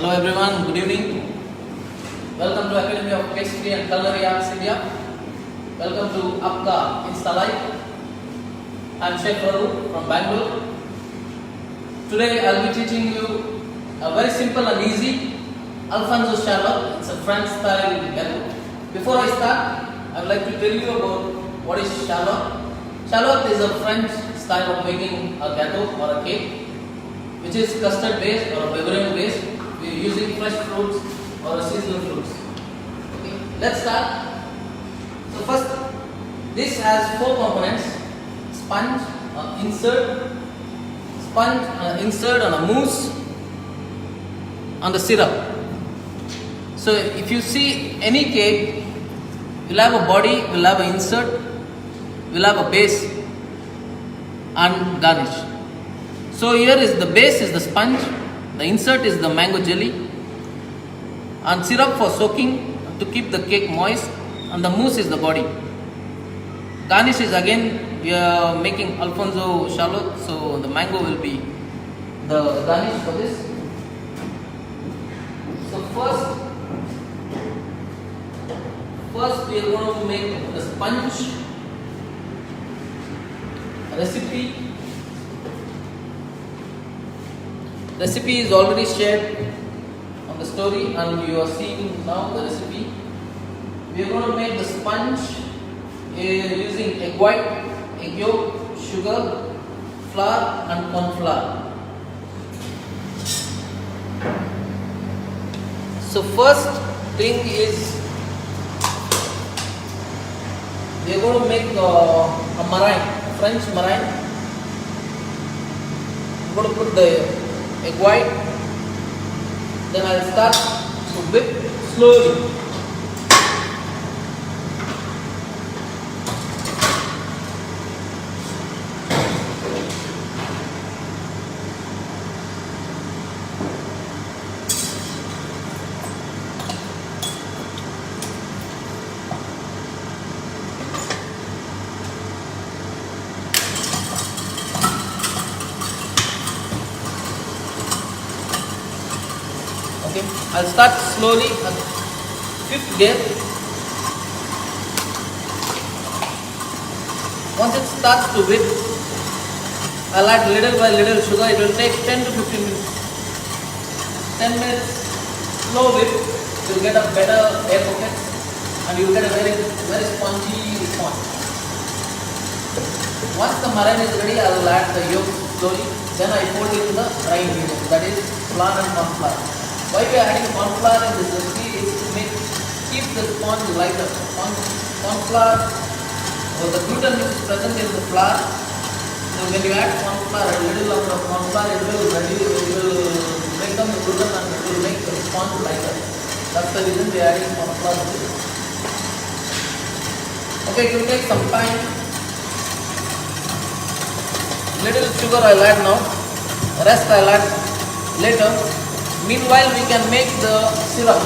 Hello everyone, good evening. Welcome to Academy of Pastry and Culinary Arts India. Welcome to Apka Insta Live. I'm Chef Raru from Bangalore. Today I'll be teaching you a very simple and easy Alfonso Charlotte. It's a French style gâteau. Before I start, I would like to tell you about what is Charlotte. Charlotte is a French style of making a gâteau or a cake, which is custard based or bavarian based. We are using fresh fruits or seasonal fruits. Okay, let's start. So first, this has 4 components: sponge, insert on a mousse, on the syrup. So if you see any cake, we'll have a body, we'll have an insert, we'll have a base and garnish. So here is the base is the sponge, the insert is the mango jelly, and syrup for soaking to keep the cake moist, and the mousse is the body. Garnish is again we are making Alfonso Charlotte, so the mango will be the garnish for this. So first we are going to make the sponge recipe. Recipe is already shared on the story and you are seeing now the recipe. We are going to make the sponge using egg white, egg yolk, sugar, flour and corn flour. So first thing is we are going to make a meringue, French meringue. I'm going to put the egg white, then I'll start to whip slowly. Okay, I'll start slowly at 5th gear. Once it starts to whip, I'll add little by little sugar. It will take 10 to 15 minutes. 10 minutes slow whip, you'll get a better air pocket and you'll get a very spongy sponge. Once the meringue is ready, I will add the yolk slowly. Then I fold it in the dry ingredients, that is flour and corn flour. Why we are adding corn flour in this recipe is to keep the sponge lighter. Corn flour or the gluten which is present in the flour. So when you add corn flour, a little amount of corn flour, it will break down the gluten and it will make the sponge lighter. That's the reason we are adding corn flour to this. Okay, it will take some time. Little sugar I will add now. Rest I will add later. Meanwhile, we can make the syrup.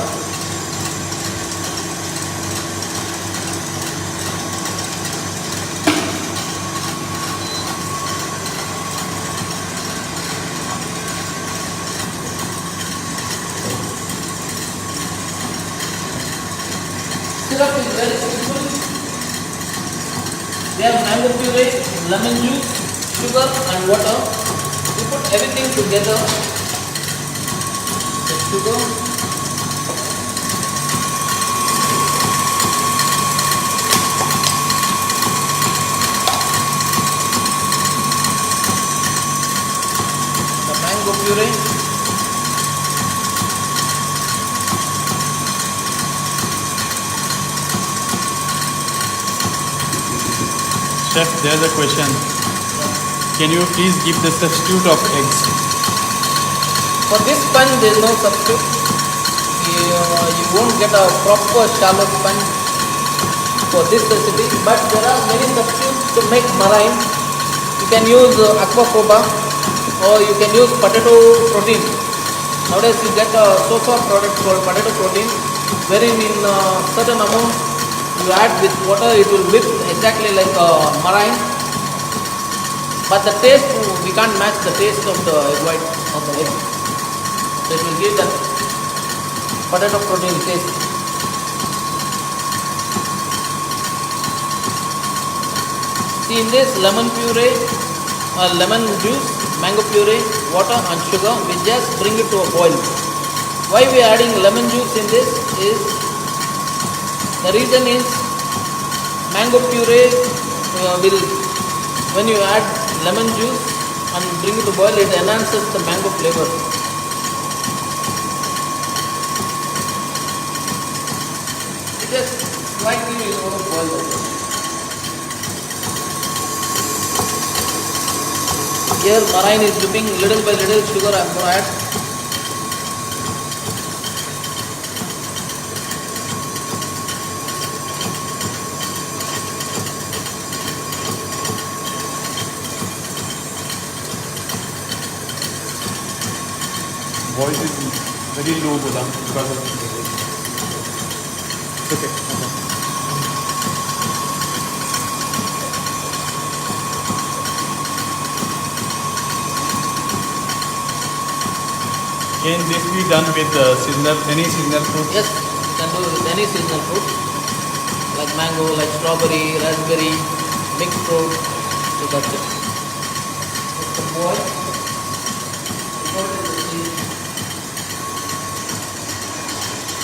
Syrup is very simple. We have mango puree, lemon juice, sugar and water. We put everything together. Sugar, the mango puree, Chef, there's a question. Can you please give the substitute of eggs? For this sponge there is no substitute. You won't get a proper Charlotte sponge for this recipe, but there are many substitutes to make meringue. You can use aquafaba or you can use potato protein. Nowadays you get a so-called product called potato protein, wherein in certain amount you add with water, it will whip exactly like a meringue. But the taste, we can't match the taste of the egg white of the egg. So it will give that potato protein taste. See, in this lemon puree, lemon juice, mango puree, water and sugar, we just bring it to a boil. Why we are adding lemon juice in this is, the reason is mango puree will, when you add lemon juice and bring it to boil, it enhances the mango flavor. It just slightly you want to boil it. Here marine is dripping little by little sugar I am going to add. Voice is very low, Golam, because of okay. Can this be done with seasonal, any seasonal fruit? Yes, you can do it with any seasonal fruit like mango, like strawberry, raspberry, mixed fruit. So that's it. It's the boil.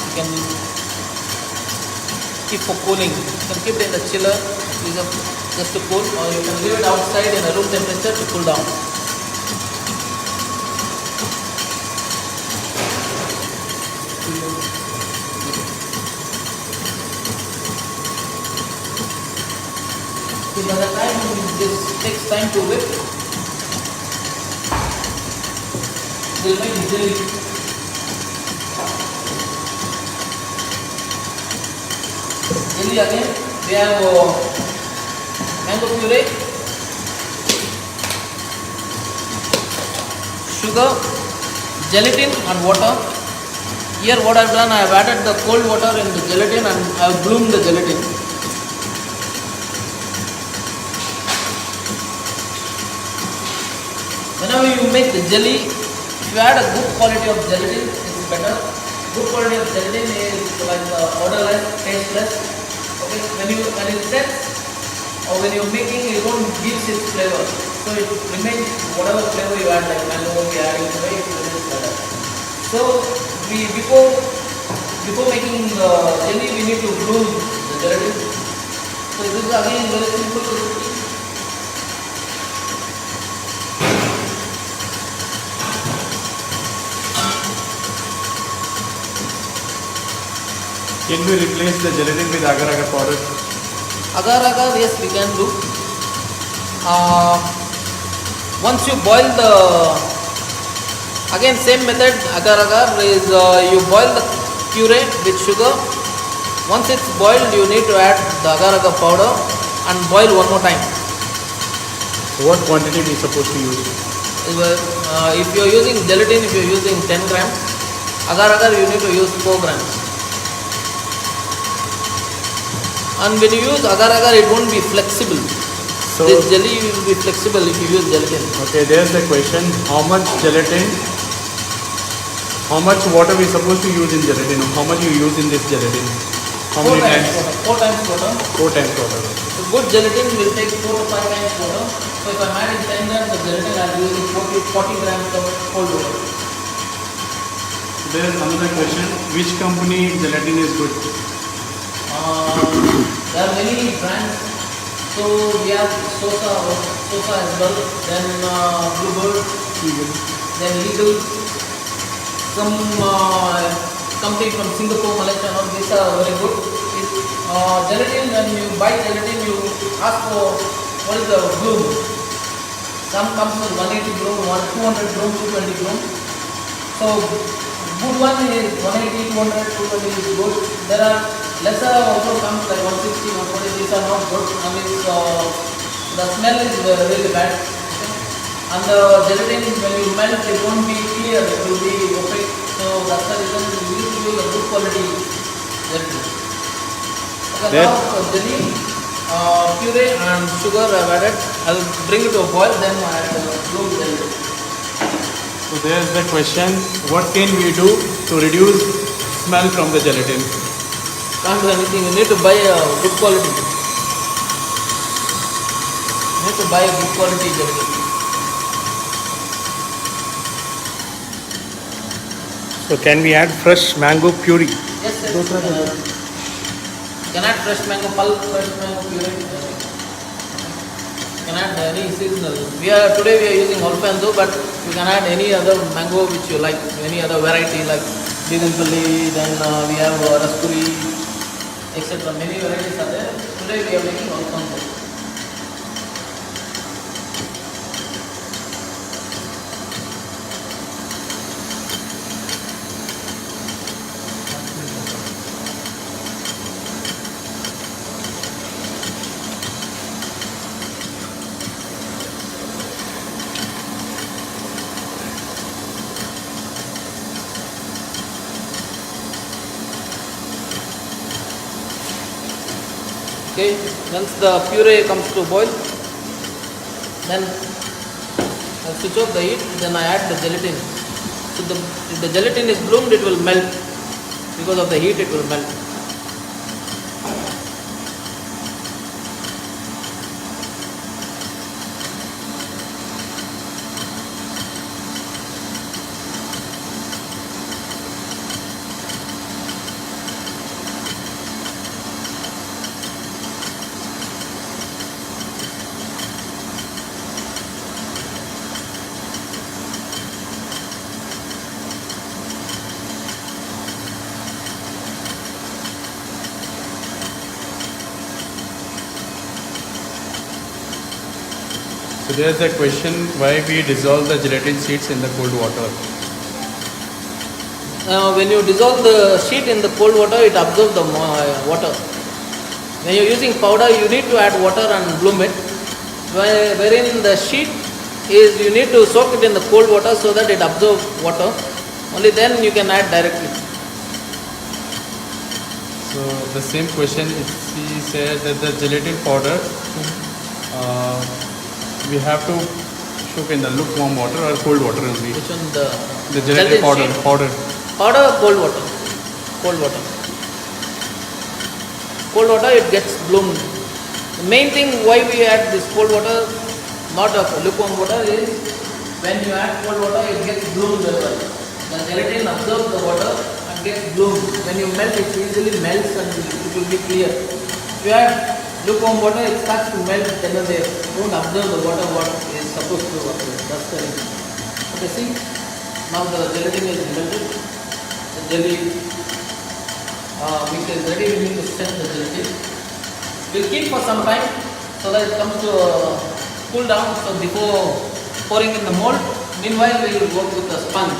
You can keep for cooling. You can keep it in the chiller just to cool, or you can leave it outside in a room temperature to cool down. So by the time this takes time to whip, we'll make jelly. Jelly again, we have mango puree, sugar, gelatin and water. Here what I have done, I have added the cold water in the gelatin and I have bloomed the gelatin. Whenever you make the jelly, if you add a good quality of gelatin, it's better. Good quality of gelatin is like odorless, tasteless. Okay, when it sets or when you're making, you don't give its flavor. So it remains whatever flavor you add, like mango, we are adding away, it remains better. So before making the jelly, we need to bloom the gelatin. So this is again very simple recipe. Can we replace the gelatin with agar-agar powder? Agar-agar, yes, we can do. Once you boil the, again same method, agar-agar is you boil the puree with sugar. Once it's boiled, you need to add the agar-agar powder and boil one more time. What quantity we supposed to use? If you are using gelatin, if you are using 10 grams, agar-agar you need to use 4 grams. And when you use agar-agar, it won't be flexible. So this jelly will be flexible if you use gelatin. Okay, there's the question: how much gelatin? How much water we supposed to use in gelatin? How much you use in this gelatin? How many times? 4 times water. 4 times water. So good gelatin will take 4 to 5 times water. So if I'm adding 10 grams of gelatin, I'm using 40 grams of cold water. There's another question: which company gelatin is good? There are many brands. So we have Sosa as well, then Bluebird, then Eagle, some company from Singapore, Malaysia, all these are very good. Gelatin, when you buy gelatin, you ask for what is the bloom. Some comes with 180 bloom, 200 bloom, 220 bloom. So good one is 180, 200, 220 is good. There are lesser also comes like 160, 140, these are not good. I mean, the smell is really bad. Okay? And the gelatin, when you melt, it won't be clear, it will be opaque. So that's the reason we need to use a good quality gelatin. Okay, now jelly, puree and sugar I have added. I'll bring it to a boil, then I add the bloom jelly. So there's the question: what can we do to reduce smell from the gelatin? Can't do anything. You need to buy a good quality. You need to buy a good quality gelatin. So can we add fresh mango puree? Yes, yes. Can add fresh mango pulp, fresh mango puree. Can add any seasonal. Today we are using Alfonso, but you can add any other mango which you like, any other variety like Bidinpalli, then we have Raspberry, etc. Many varieties are there. Today we are making Alfonso. Okay, once the puree comes to boil, then I switch off the heat, then I add the gelatin. So if the gelatin is bloomed, it will melt. Because of the heat, it will melt. So there is a question why we dissolve the gelatin sheets in the cold water. When you dissolve the sheet in the cold water, it absorbs the water. When you are using powder, you need to add water and bloom it. Wherein the sheet is, you need to soak it in the cold water so that it absorbs water. Only then you can add directly. So the same question is, he said that the gelatin powder we have to soak in the lukewarm water or cold water only. Which one? The gelatin powder. Sheet? Powder. Powder or cold water? Cold water. Cold water, it gets bloomed. The main thing why we add this cold water, not a lukewarm water, is when you add cold water, it gets bloomed as well. The gelatin absorbs the water and gets bloomed. When you melt, it easily melts and it will be clear. If you add lukewarm water, it starts to melt, then they don't absorb the water what is supposed to absorb. That's the reason. Okay, see, now the gelatin is melted. The jelly which is ready, we need to set the gelatin. We'll keep for some time so that it comes to cool down. So before pouring in the mold, meanwhile we will work with the sponge.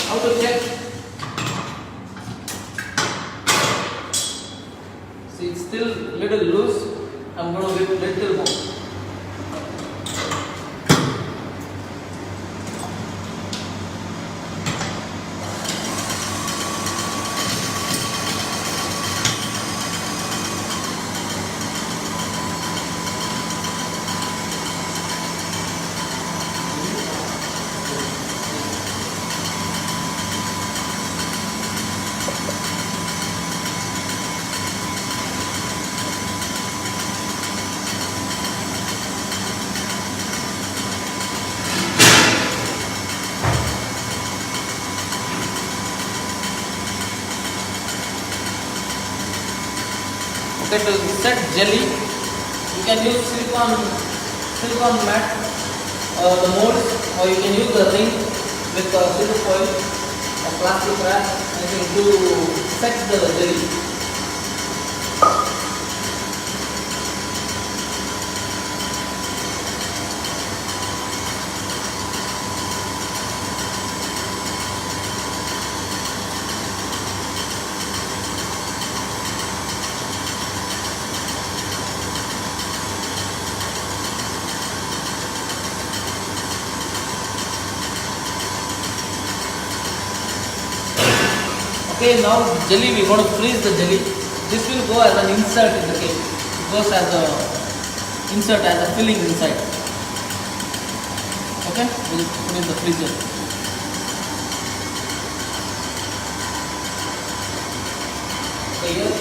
How to check? See, it's still little loose. I'm going to give little more. Okay, to set jelly, you can use silicone mat, the molds, or you can use the ring with silver foil or plastic wrap, anything to set the jelly. Okay, now jelly, we are going to freeze the jelly. This will go as an insert in the cake. It goes as a insert, as a filling inside. Okay, we will put in the freezer. Okay, here.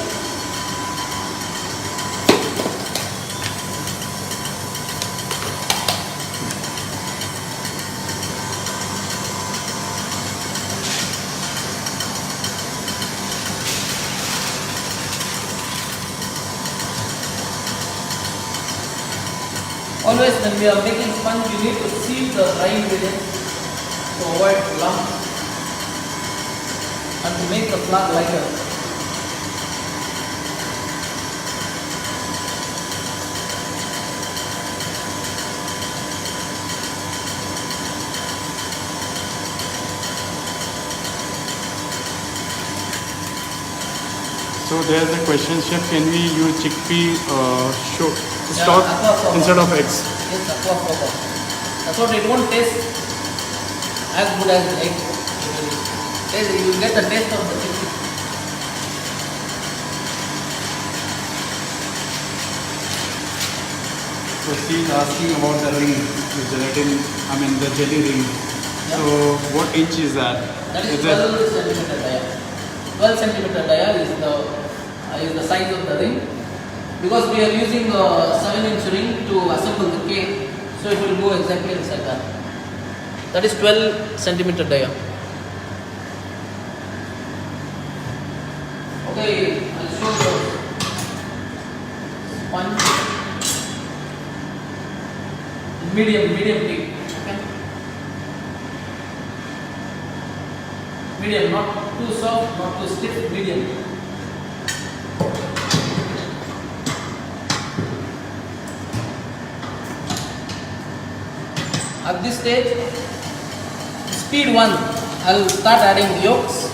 Always when we are making sponge, you need to seal the dry ingredients to avoid lumps and to make the flour lighter. So there's a question, chef, can we use chickpea stock aquafaba. instead of eggs? Yes, aquafaba. That's what it won't taste as good as the egg. You will get the taste of the chicken. So she's asking about the ring, the gelatin, the jelly ring. Yeah. So what inch is that? That is Is it 12 centimeter dia. 12 centimeter dia is the size of the ring. Because we are using a 7-inch ring to assemble the cake, so it will go exactly inside that. That is 12 centimeter dia. Okay, I'll show you sponge. Medium thick. Okay. Medium, not too soft, not too stiff, medium. At this stage, speed 1, I'll start adding yolks.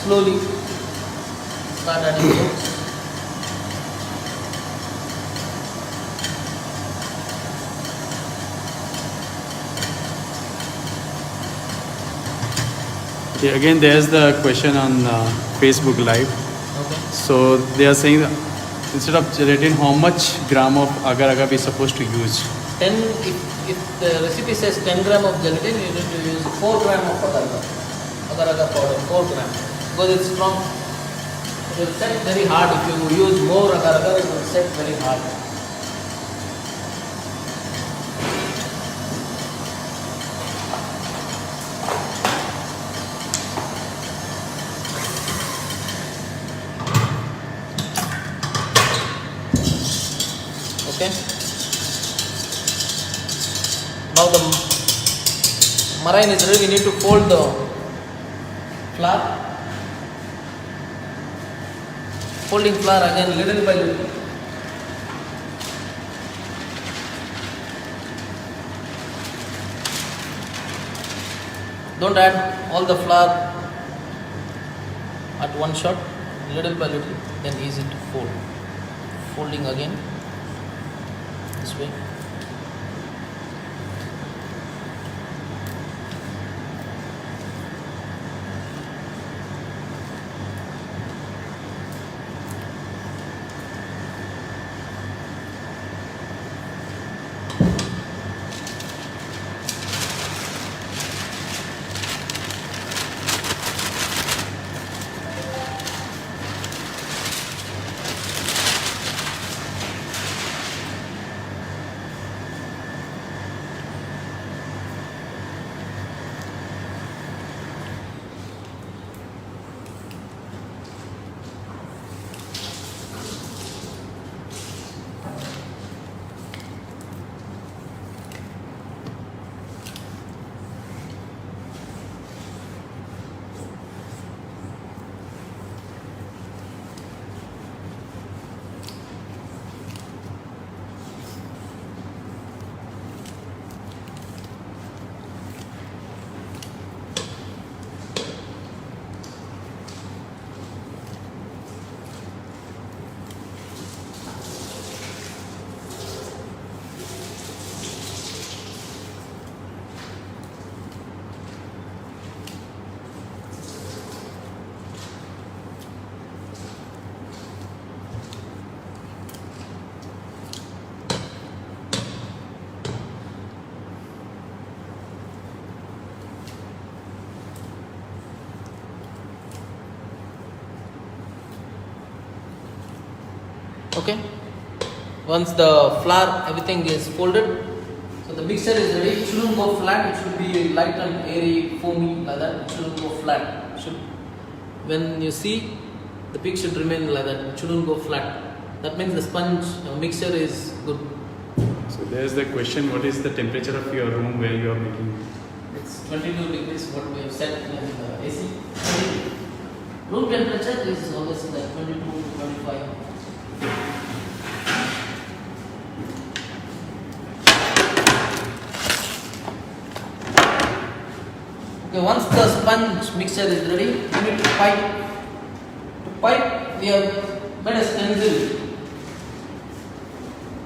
Slowly start adding yolks. Okay, again, there's the question on Facebook Live. Okay. So they are saying that instead of gelatin, how much gram of agar-agar we supposed to use? 10, if the recipe says 10 gram of gelatin, you need to use 4 gram of agar-agar powder, 4 gram. Because it's strong. It will set very hard. If you use more agar-agar, it will set very hard. Okay. Now the meringue is ready. We need to fold the flour. Folding flour again little by little. Don't add all the flour at one shot. Little by little, then easy to fold. Folding again this way. Okay. Once the flour, everything is folded, so the mixture is ready. It shouldn't go flat. It should be light and airy, foamy like that. It shouldn't go flat. When you see, the peak should remain like that. It shouldn't go flat. That means the sponge mixture is good. So there's the question: what is the temperature of your room where you are making? It's 22 degrees. What we have set in the AC. Room temperature is always like 22 to 25. Okay, once the sponge mixture is ready, you need to pipe. To pipe, we have made a stencil.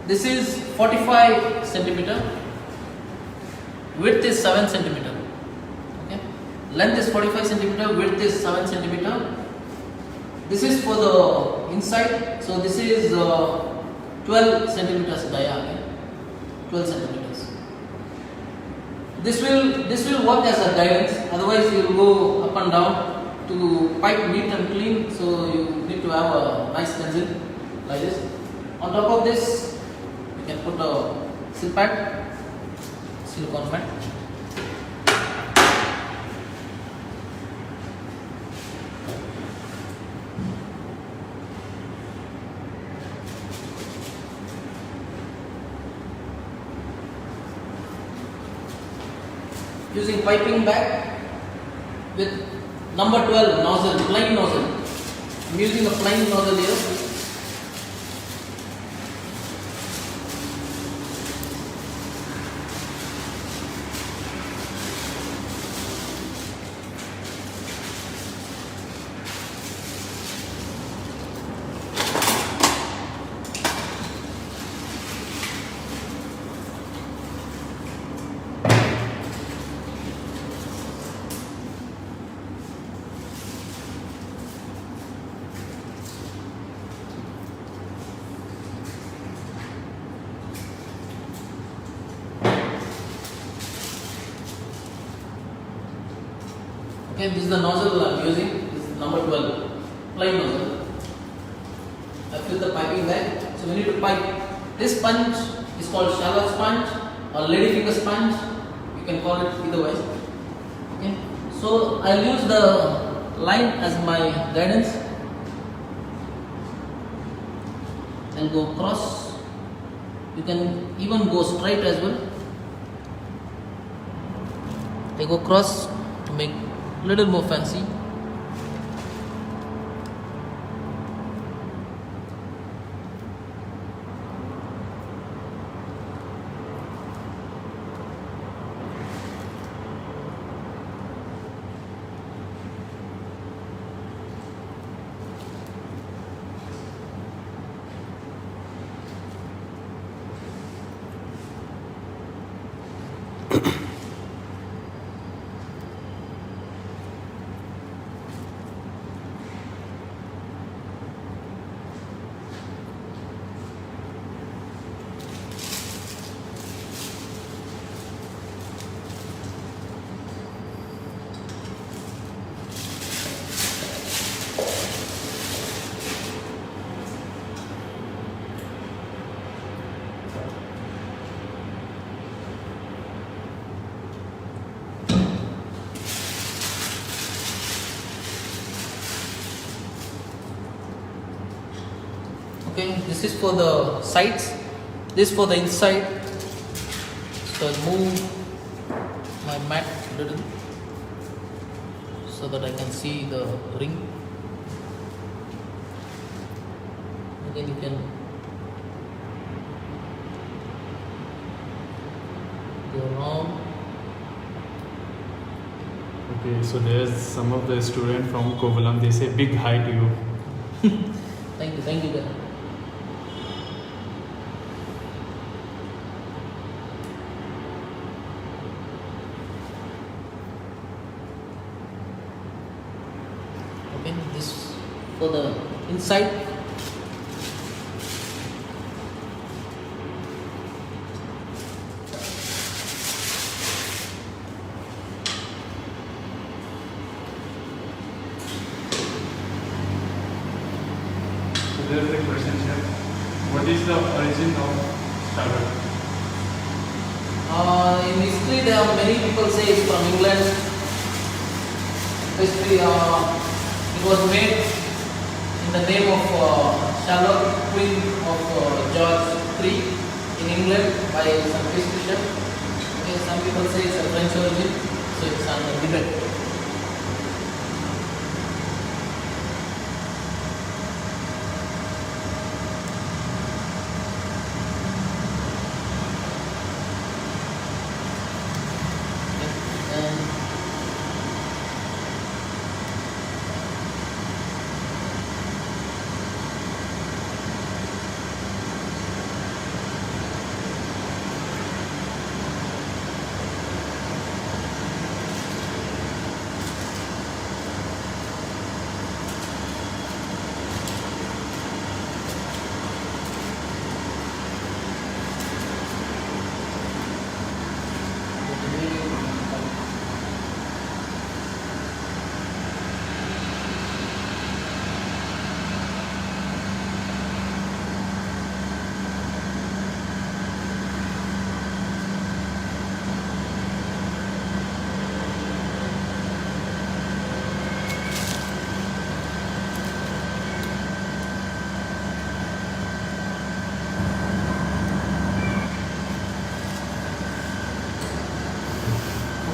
This is 45 centimeter. Width is 7 centimeter. Okay. Length is 45 centimeter. Width is 7 centimeter. This is for the inside. So this is 12 centimeters diameter. 12 centimeters. This will work as a guidance. Otherwise, you will go up and down to pipe neat and clean. So you need to have a nice stencil like this. On top of this, you can put a seal pad, silicone pad. Using piping bag with number 12 nozzle, plain nozzle. I'm using a plain nozzle here. Okay, this is the nozzle I am using. This is number 12, plain nozzle. I fill the piping bag. So we need to pipe. This sponge is called shallow sponge or ladyfinger sponge. You can call it either way. Okay. So I'll use the line as my guidance. I'll go across. You can even go straight as well. I go across to make little more fancy. Okay, this is for the sides, this for the inside. So I'll move my mat a little so that I can see the ring. And then you can go around. Okay, so there's some of the student from Kovalam. They say big hi to you. Thank you, guys. Okay, this for the inside. So there's the question here. What is the origin of Charlotte? In history, there are many people say it's from England. Basically, it was made in the name of Charlotte, Queen of George III in England by some physician. Okay, some people say it's a French origin, so it's under debate. And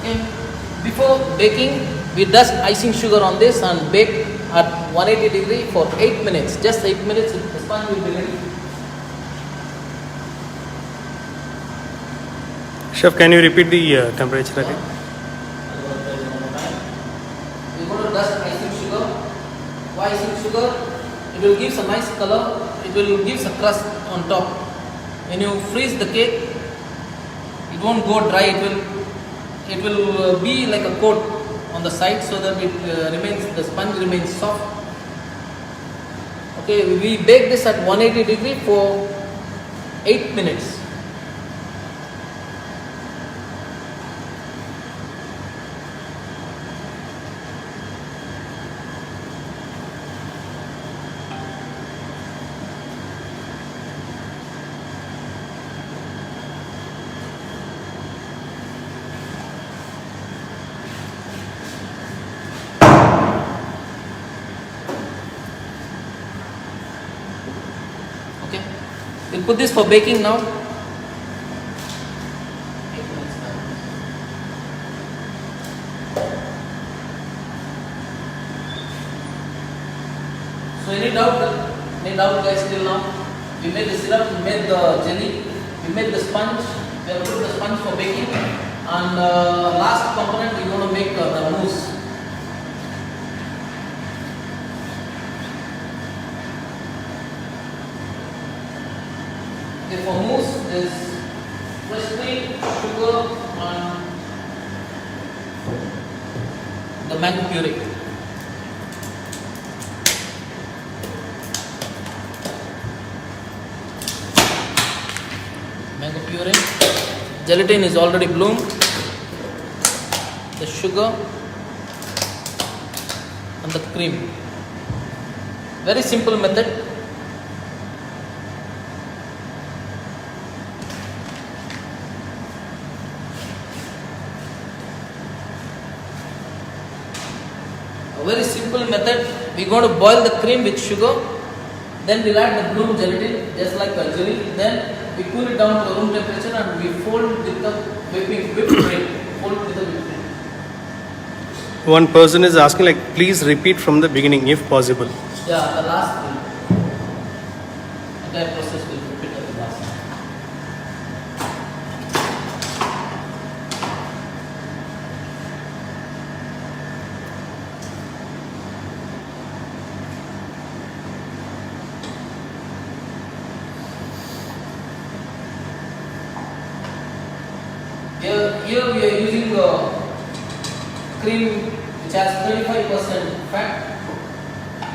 okay, before baking, we dust icing sugar on this and bake at 180 degree for 8 minutes. Just 8 minutes, the sponge will be ready. Chef, can you repeat the temperature again? We're going to dust icing sugar. Why icing sugar? It will give a nice color. It will give a crust on top. When you freeze the cake, it won't go dry. It will be like a coat on the side so that the sponge remains soft. Okay, we bake this at 180 degree for 8 minutes. Okay, we'll put this for baking now. 8 minutes now. So any doubt guys till now? We made the syrup, we made the jelly, we made the sponge, we have put the sponge for baking, and last component we're going to make the mousse. Okay, for mousse is fresh cream, sugar, and the mango puree. Mango puree. Gelatin is already bloomed. The sugar and the cream. Very simple method. A very simple method. We're going to boil the cream with sugar. Then we'll add the bloom gelatin just like a jelly. Then we cool it down to room temperature and we fold with the whipped cream. Fold with the whipped cream. One person is asking, like, please repeat from the beginning if possible. Yeah, the last cream. Entire process will repeat at the last. Here we are using cream which has 35% fat.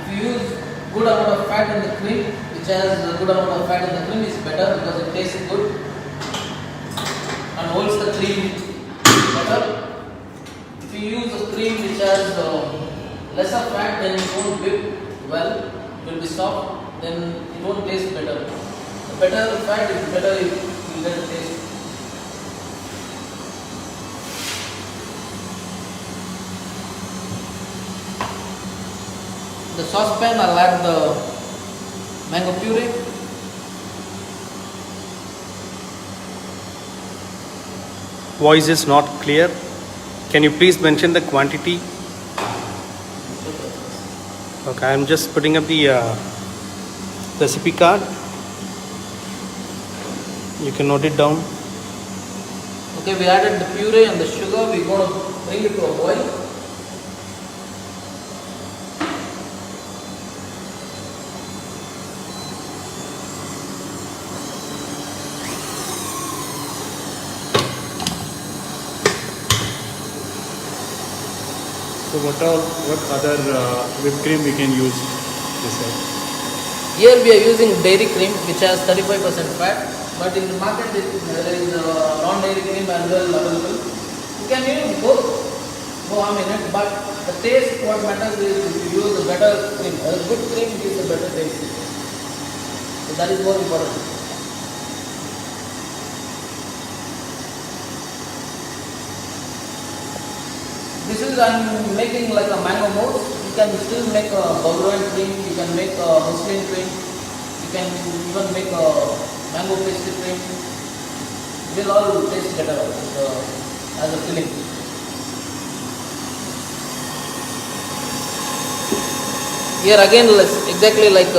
If you use good amount of fat in the cream, which has a good amount of fat in the cream, is better because it tastes good and holds the cream better. If you use a cream which has lesser fat, then it won't whip well, it will be soft, then it won't taste better. The better fat, it's better if you get a taste. The saucepan, I'll add the mango puree. Voice is not clear. Can you please mention the quantity? Okay, I'm just putting up the recipe card. You can note it down. Okay, we added the puree and the sugar. We're going to bring it to a boil. So what other whipped cream we can use this side? Here we are using dairy cream which has 35% fat, but in the market there is non-dairy cream as well available. You can use both, no harm in it, but the taste, what matters is if you use a better cream. A good cream gives a better taste. So that is more important. This is, I'm making like a mango mousse. You can still make a Balduin cream, you can make a muslin cream, you can even make a mango pastry cream. Will all taste better as a filling. Here again, exactly like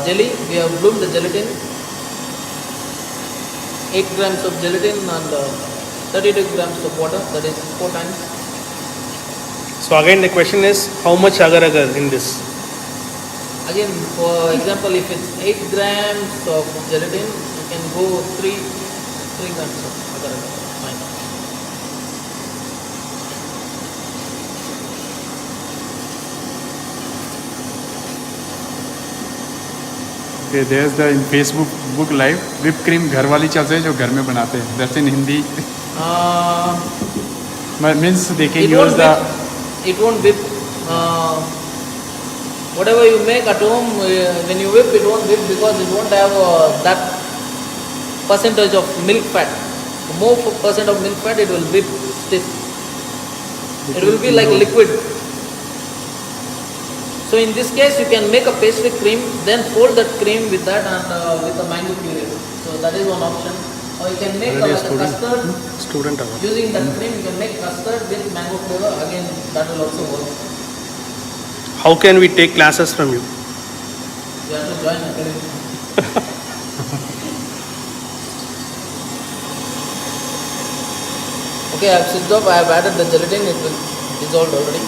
jelly, we have bloomed the gelatin. 8 grams of gelatin and 32 grams of water, that is 4 times. So again the question is how much agar agar in this? Again, for example, if it's 8 grams of gelatin, you can go 3 grams of agar agar. Fine. Okay, there's the in Facebook book live whipped cream घर वाली चल रही है जो घर में बनाते हैं. That's in Hindi. Means they can use the. It won't whip. Whatever you make at home, when you whip, it won't whip because it won't have that percentage of milk fat. More percent of milk fat, it will whip stiff. It will be like liquid. So in this case, you can make a pastry cream, then fold that cream with that and with the mango puree. So that is one option. Or you can make like a custard. Student hour. Using that cream, you can make custard with mango flavor. Again, that will also work. How can we take classes from you? You have to join academy. Okay, I have switched off. I have added the gelatin. It will dissolve already.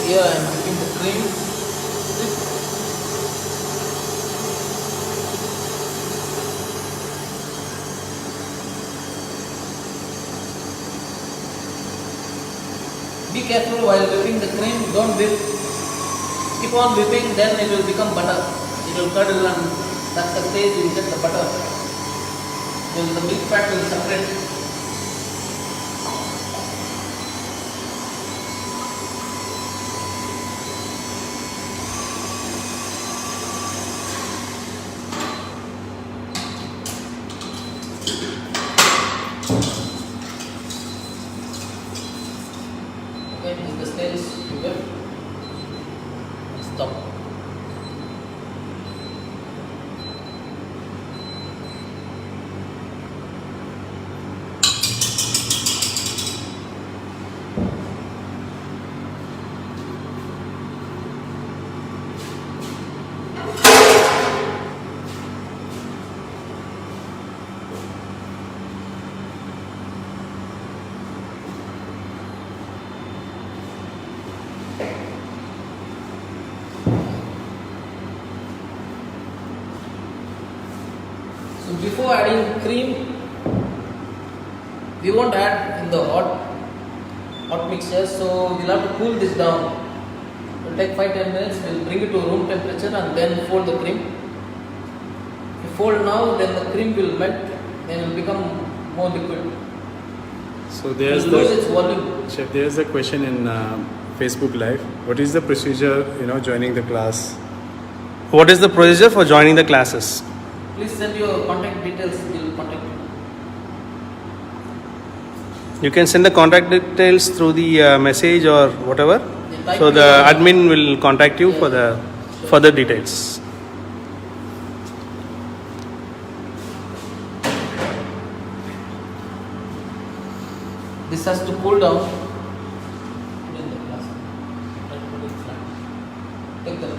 Here I am putting the cream. Be careful while whipping the cream, don't whip. Keep on whipping, then it will become butter. It will curdle and that's the stage you get the butter. Then the milk fat will separate. Okay, this is the stage you whip. Stop. So before adding cream, we won't add in the hot mixture, so we'll have to cool this down. It will take 5-10 minutes, we'll bring it to room temperature and then fold the cream. If you fold now, then the cream will melt, then it will become more liquid. So It there's will lose the its volume. chef. There's a question in Facebook Live. What is the procedure? Joining the class. What is the procedure for joining the classes? Please send your contact details. We will contact you. You can send the contact details through the message or whatever. type So the your- admin will contact you for the further details. This has to cool down. Put in the glass. Try to put it flat. Take the.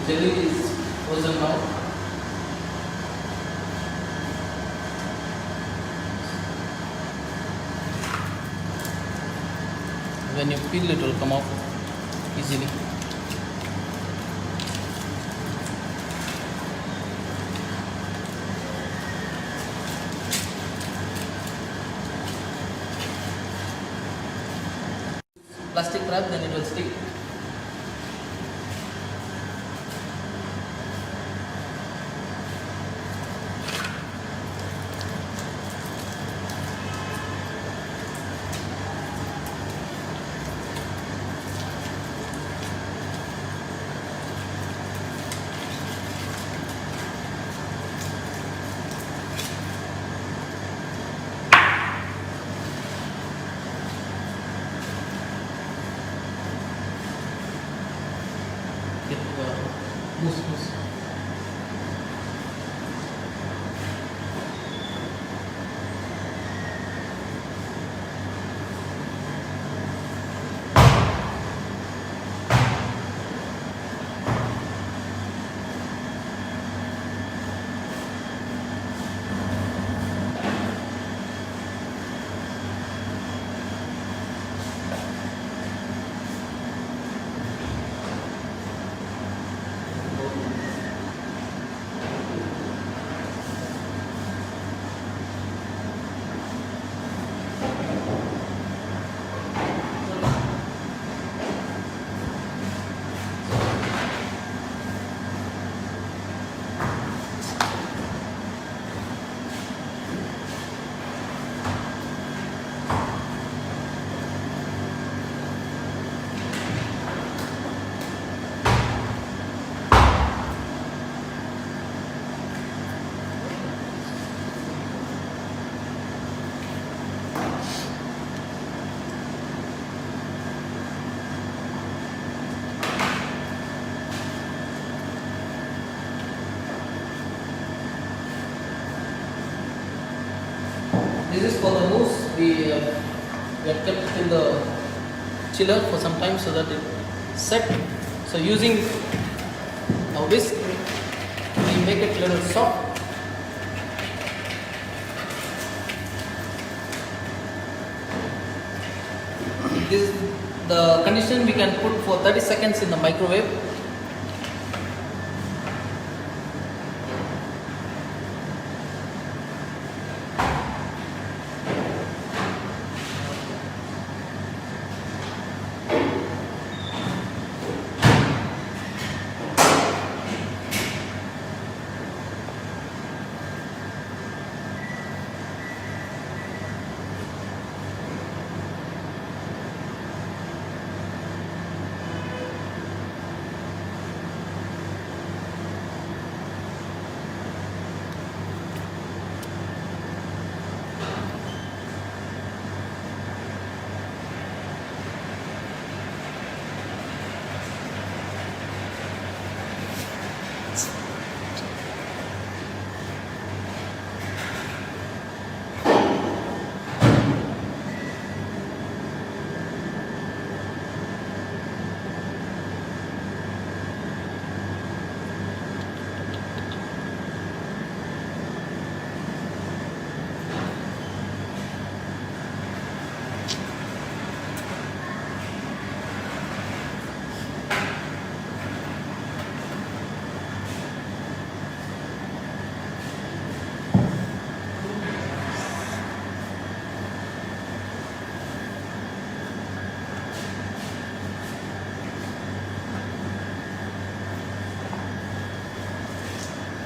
Jelly is frozen now. When you peel it will come out easily. Plastic wrap, then it will stick. Get mousse. This is for the mousse. We have kept it in the chiller for some time so that it set. So using a whisk, we make it little soft. This is the condition we can put for 30 seconds in the microwave.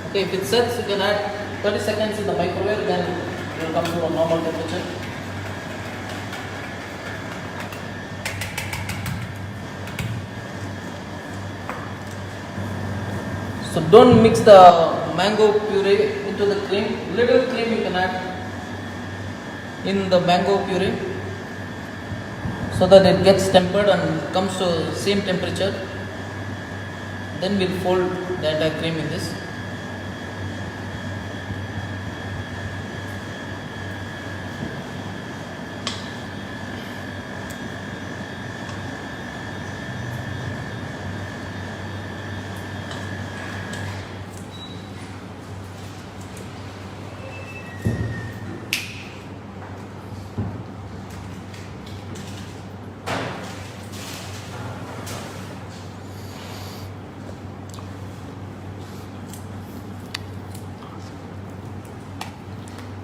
Okay, if it sets, you can add 30 seconds in the microwave, then it will come to a normal temperature. So don't mix the mango puree into the cream. Little cream you can add in the mango puree so that it gets tempered and comes to same temperature. Then we'll fold the entire cream in this.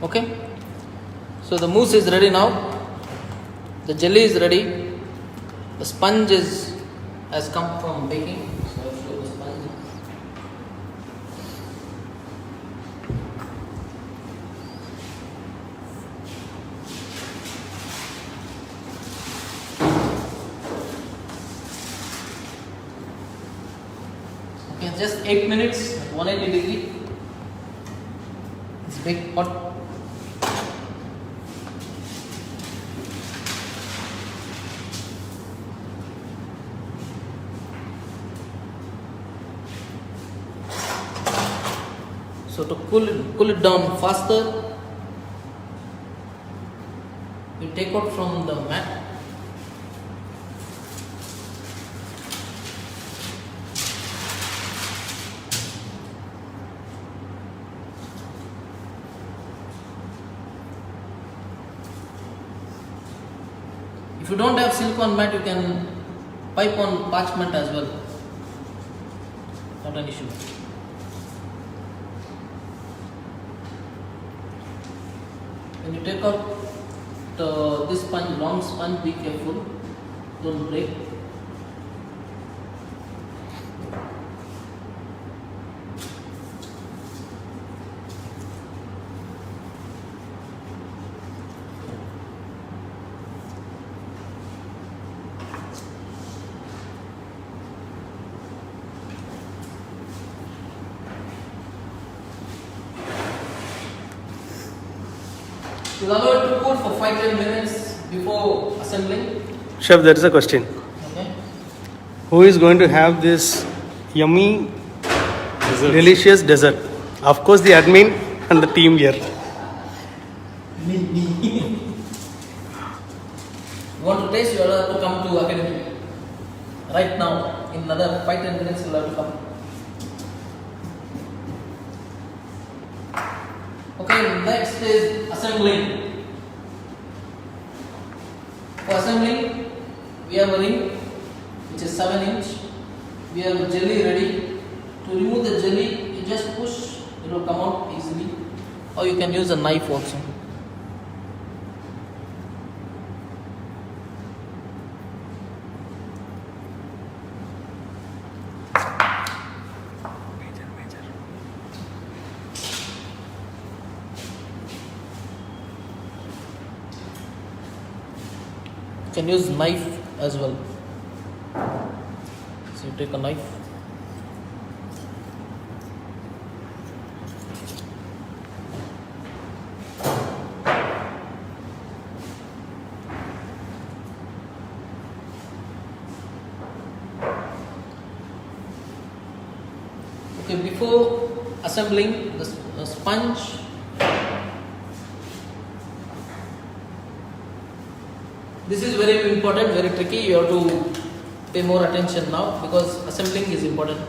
Okay, so the mousse is ready now. The jelly is ready. The sponge has come from baking. So I'll show the sponge. Okay, just 8 minutes at 180 degree. It's big hot. So to cool it down faster, you take out from the mat. If you don't have silicone mat, you can pipe on parchment as well. Not an issue. When you take out this sponge, long sponge, be careful, don't break. You allow it to cool for 5-10 minutes before assembling. Chef, there is a question. Okay. Who is going to have this yummy, delicious dessert? Of course, the admin and the team here. Me. right now. In another 5-10 minutes, you'll have to come. Okay, next is assembling. For assembling, we have a ring which is 7 inch. We have the jelly ready. To remove the jelly, you just push, it will come out easily. Or you can use a knife also. You can use knife as well. So you take a knife. Okay, before assembling the sponge, this is very important, very tricky. You have to pay more attention now because assembling is important.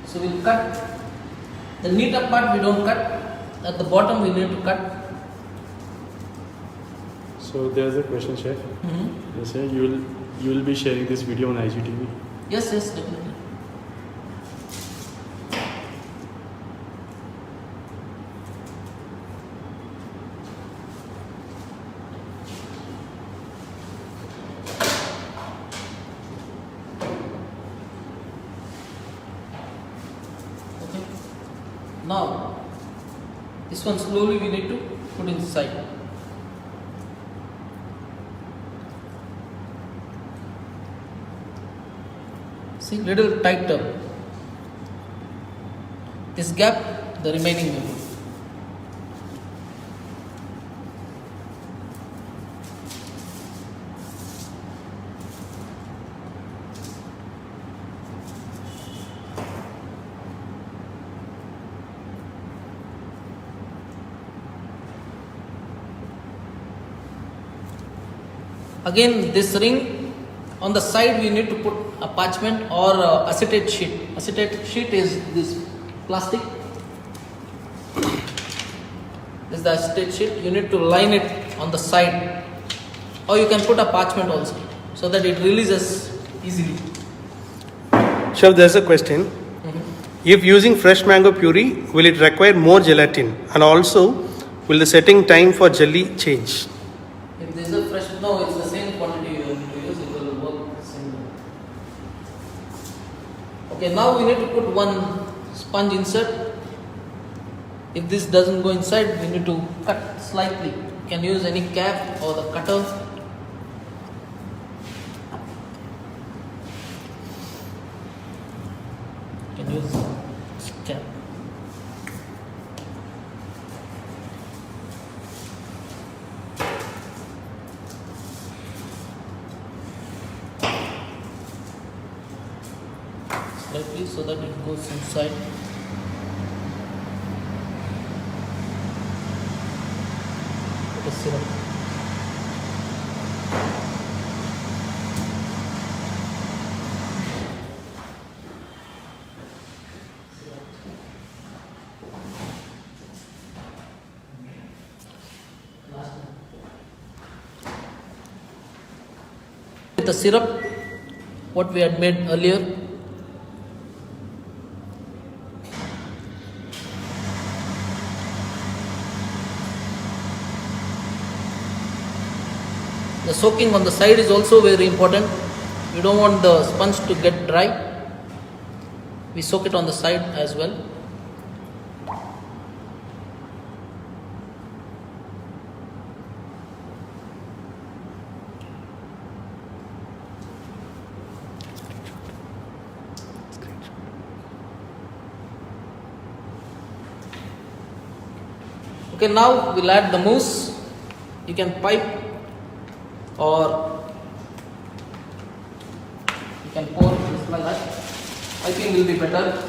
So we'll cut the neater part. We don't cut at the bottom. We need to cut. So there's a question, Chef. They say you will be sharing this video on IGTV. Yes, definitely. Okay. Now, this one slowly we need to put inside. See, little tighter. This gap, the remaining will be. Again, this ring, on the side we need to put a parchment or acetate sheet. Acetate sheet is this plastic. This is the acetate sheet. You need to line it on the side, or you can put a parchment also, so that it releases easily. Chef, there's a question. If using fresh mango puree, will it require more gelatin? And also, will the setting time for jelly change? If there is a fresh, no, it's the same quantity you need to use, it will work same. Okay, now we need to put one sponge insert. If this doesn't go inside, we need to cut slightly. You can use any cap or the cutter. You can use cap. Slightly so that it goes inside. The syrup. The syrup, what we had made earlier. The soaking on the side is also very important. You don't want the sponge to get dry. We soak it on the side as well. Okay, now we'll add the mousse. You can pipe or you can pour just like that. Piping will be better.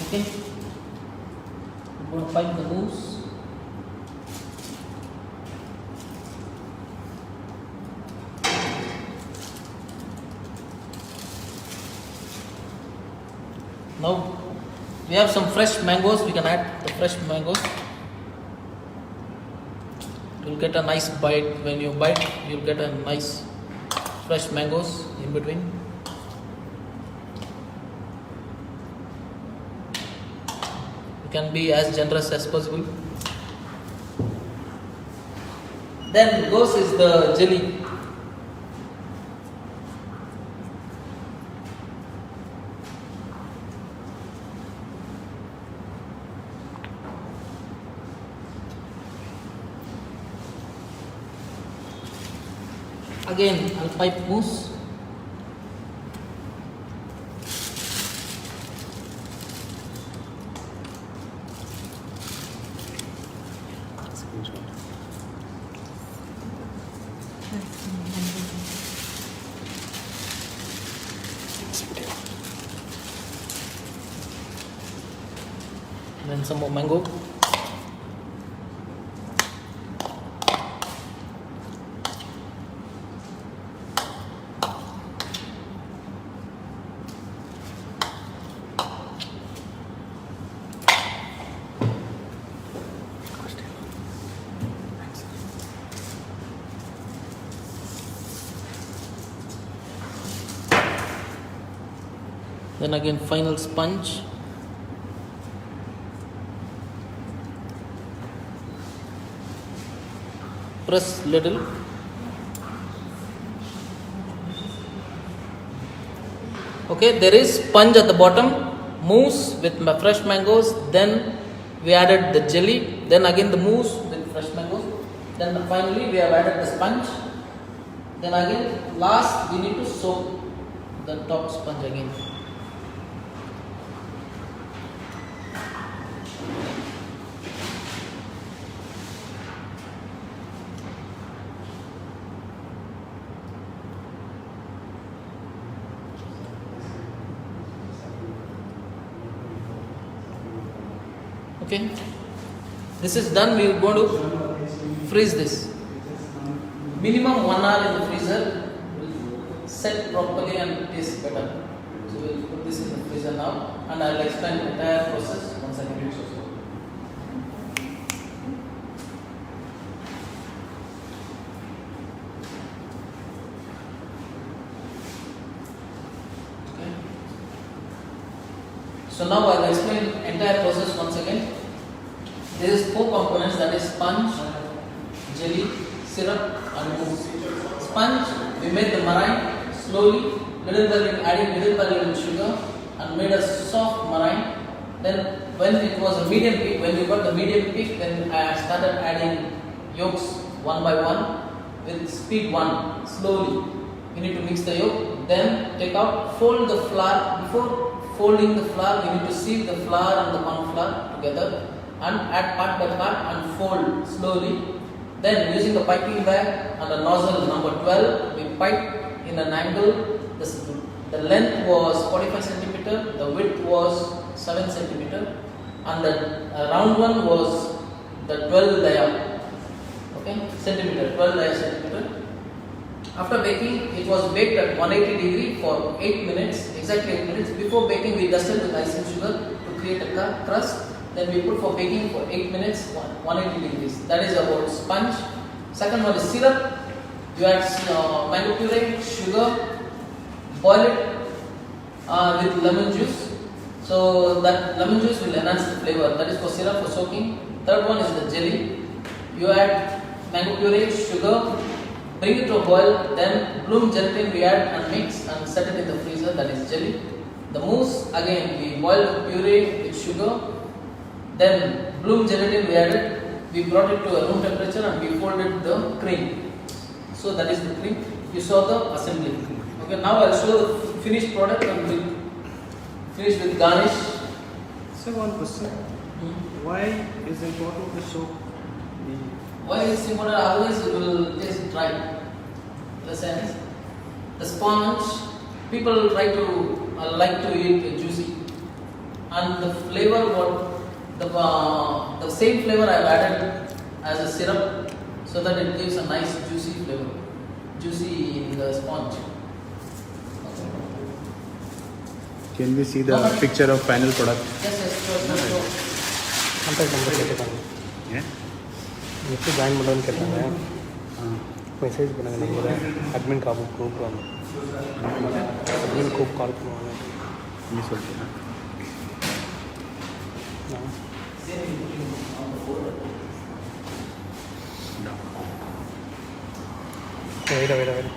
Okay. I'm going to pipe the mousse. Now we have some fresh mangoes. We can add the fresh mangoes. You'll get a nice bite. When you bite, you'll get a nice fresh mangoes in between. You can be as generous as possible. Then goes is the jelly. Again, I'll pipe mousse. And then some more mango. Then again final sponge. Press little. Okay, there is sponge at the bottom, mousse with fresh mangoes, then we added the jelly, then again the mousse with fresh mangoes, then finally we have added the sponge, then again last we need to soak the top sponge again. Okay, this is done. We are going to freeze this. Minimum 1 hour in the freezer will set properly and taste better. So we will put this in the freezer now, and I will explain the entire process once I finish. Okay. So now I will explain the entire process once again. There is 4 components, that is sponge, jelly, syrup and mousse. Sponge, we made the meringue slowly, little by little, adding little by little sugar and made a soft meringue. Then when it was a medium peak, when we got the medium peak, then I started adding yolks one by one with speed 1, slowly. You need to mix the yolk, then take out, fold the flour. Before folding the flour, we need to sieve the flour and the corn flour together and add part by part and fold slowly. Then using the piping bag and the nozzle number 12, we pipe in an angle. The length was 45 centimeter, the width was 7 centimeter, and the round one was the 12 dia. Okay, centimeter, 12 dia centimeter. After baking, it was baked at 180 degree for 8 minutes, exactly 8 minutes. Before baking, we dusted with icing sugar to create a crust. Then we put for baking for 8 minutes, 180 degrees. That is about sponge. Second one is syrup. You add mango puree, sugar, boil it with lemon juice. So that lemon juice will enhance the flavor. That is for syrup, for soaking. Third one is the jelly. You add mango puree, sugar, bring it to a boil. Then bloom gelatin we add and mix and set it in the freezer. That is jelly. The mousse, again we boil the puree with sugar. Then bloom gelatin we added, we brought it to a room temperature and we folded the cream. So that is the cream. You saw the assembly. Okay, now I will show the finished product and we finish with garnish. So one question, why is it important to soak the... Why is it important? Otherwise it will taste dry. In the sense, the sponge, people try to like to eat juicy. and the flavor the same flavor I have added as a syrup, so that it gives a nice juicy flavor, juicy in the sponge. Can we see the picture of final product? Yes, sure. Contact number கேட்டுக்காங்க Yeah. எப்படி join பண்ணுறதுன்னு கேட்டாங்க. Ah. Message பண்ணுங்கள் நம்பரை. Admin கூப்பிடுவாங்க. Admin கால் பண்ணுவாங்க. நீ சொல்லிட்டீங்க. வேற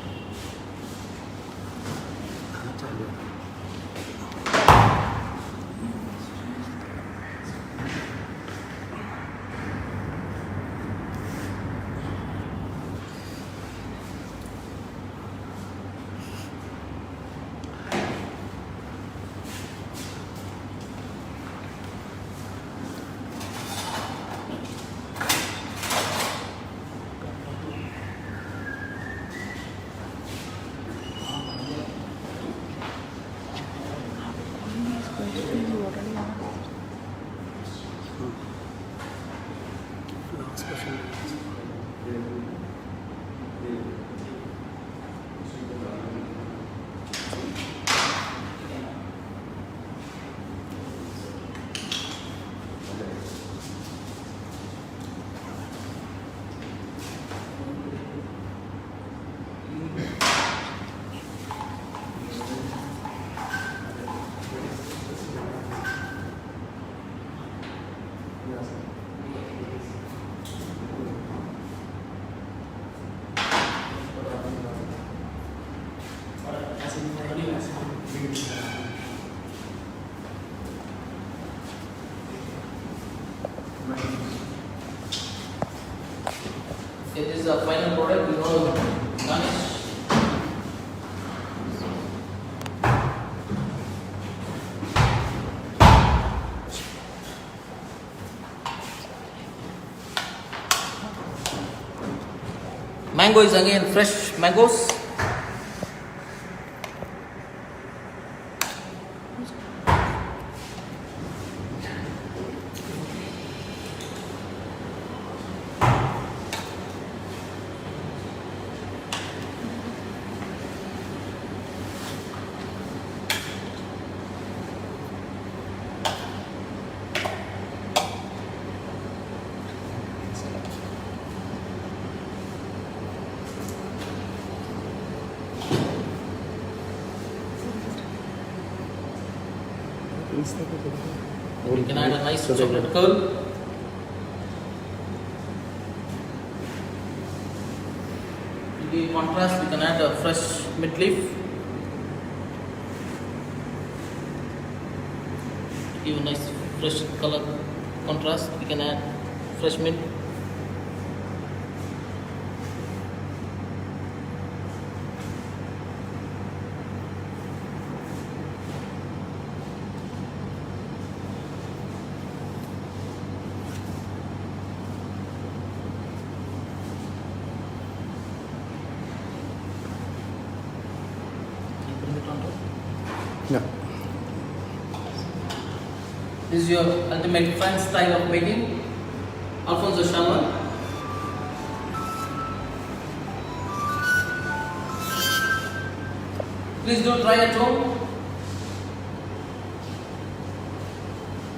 Okay, this is the final product. We want to garnish. Mango is again fresh mangoes. You can add a nice chocolate curl. To give contrast, we can add a fresh mint leaf. To give a nice fresh color contrast, we can add fresh mint. Yeah. This is your ultimate French style of making. Alfonso Shalman. Please do try at home.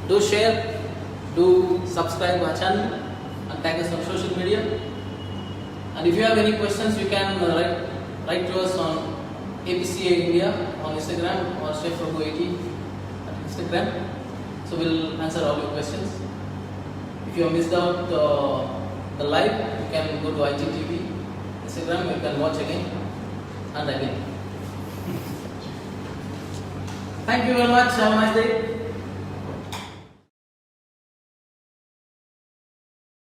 Do share, do subscribe our channel and tag us on social media. And if you have any questions, you can write to us on APCA India on Instagram or Chef Robo 80 at Instagram. So we'll answer all your questions. If you have missed out the live, you can go to IGTV Instagram. You can watch again and again. Thank you very much. Have a nice day.